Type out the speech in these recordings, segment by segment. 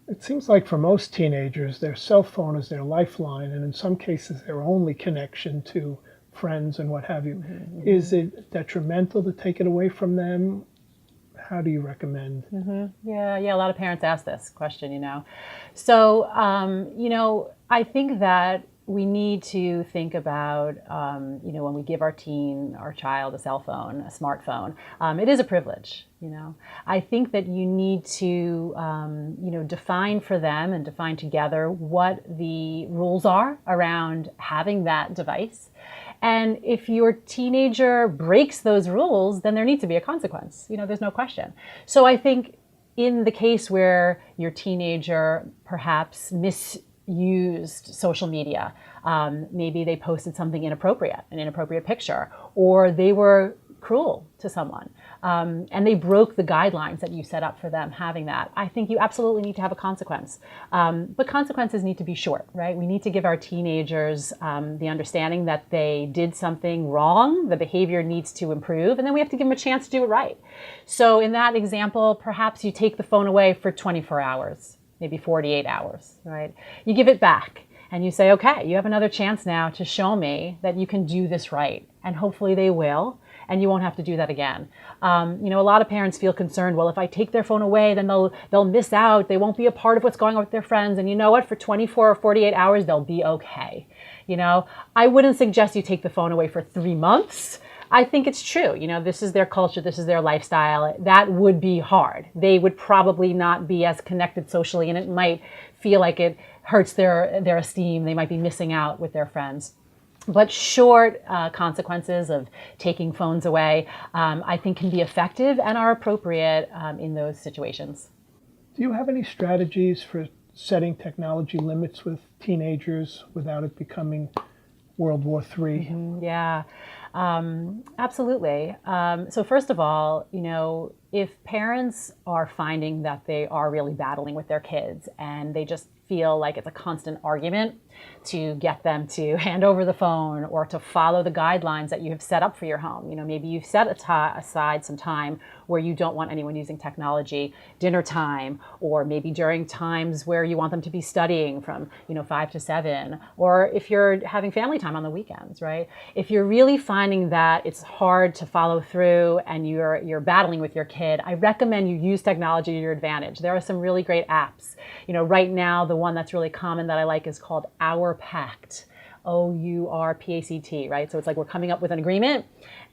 It seems like for most teenagers, their cell phone is their lifeline, and in some cases, their only connection to friends and what have you. Is it detrimental to take it away from them? How do you recommend? Yeah, a lot of parents ask this question, So, I think that we need to think about, when we give our child a cell phone, a smartphone, it is a privilege, I think that you need to, define for them and define together what the rules are around having that device. And if your teenager breaks those rules, then there needs to be a consequence. There's no question. So I think in the case where your teenager perhaps misused social media, maybe they posted something inappropriate, an inappropriate picture, or they were cruel to someone, and they broke the guidelines that you set up for them having that, I think you absolutely need to have a consequence. But consequences need to be short, right? We need to give our teenagers the understanding that they did something wrong, the behavior needs to improve, and then we have to give them a chance to do it right. So in that example, perhaps you take the phone away for 24 hours, maybe 48 hours, right? You give it back. And you say, okay, you have another chance now to show me that you can do this right. And hopefully they will, and you won't have to do that again. A lot of parents feel concerned, well, if I take their phone away, then they'll miss out. They won't be a part of what's going on with their friends. And you know what? For 24 or 48 hours, they'll be okay. I wouldn't suggest you take the phone away for 3 months. I think it's true. This is their culture. This is their lifestyle. That would be hard. They would probably not be as connected socially, and it might feel like it hurts their esteem. They might be missing out with their friends. But short consequences of taking phones away, I think can be effective and are appropriate in those situations. Do you have any strategies for setting technology limits with teenagers without it becoming World War III? Yeah, absolutely. So first of all, if parents are finding that they are really battling with their kids and they just feel like it's a constant argument to get them to hand over the phone or to follow the guidelines that you have set up for your home. Maybe you've set aside some time where you don't want anyone using technology, dinner time, or maybe during times where you want them to be studying from, 5 to 7, or if you're having family time on the weekends, right? If you're really finding that it's hard to follow through and you're battling with your kid, I recommend you use technology to your advantage. There are some really great apps. Right now, the one that's really common that I like is called Our Pact. OURPACT, right? So it's like we're coming up with an agreement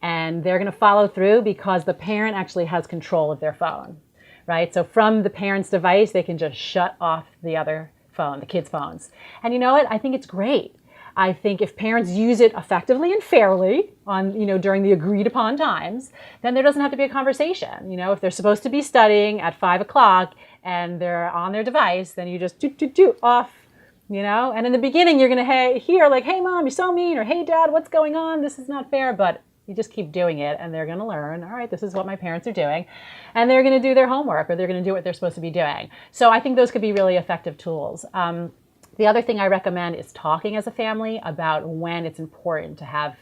and they're going to follow through because the parent actually has control of their phone, right? So from the parent's device, they can just shut off the other phone, the kids' phones. And you know what? I think it's great. I think if parents use it effectively and fairly on, during the agreed upon times, then there doesn't have to be a conversation. If they're supposed to be studying at 5 o'clock and they're on their device, then you just do off, and in the beginning you're going to hear like, hey mom, you're so mean, or hey dad, what's going on? This is not fair. But you just keep doing it and they're going to learn, all right, this is what my parents are doing, and they're going to do their homework or they're going to do what they're supposed to be doing. So I think those could be really effective tools. The other thing I recommend is talking as a family about when it's important to have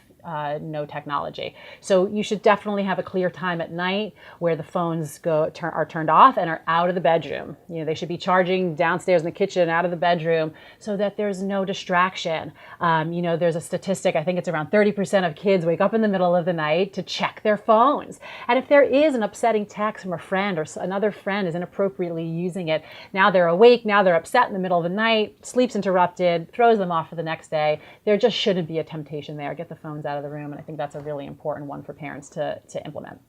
no technology. So you should definitely have a clear time at night where the phones are turned off and are out of the bedroom. They should be charging downstairs in the kitchen, out of the bedroom, so that there's no distraction. There's a statistic, I think it's around 30% of kids wake up in the middle of the night to check their phones. And if there is an upsetting text from a friend or another friend is inappropriately using it, now they're awake, now they're upset in the middle of the night, sleep's interrupted, throws them off for the next day. There just shouldn't be a temptation there. Get the phones out of the room, and I think that's a really important one for parents to implement.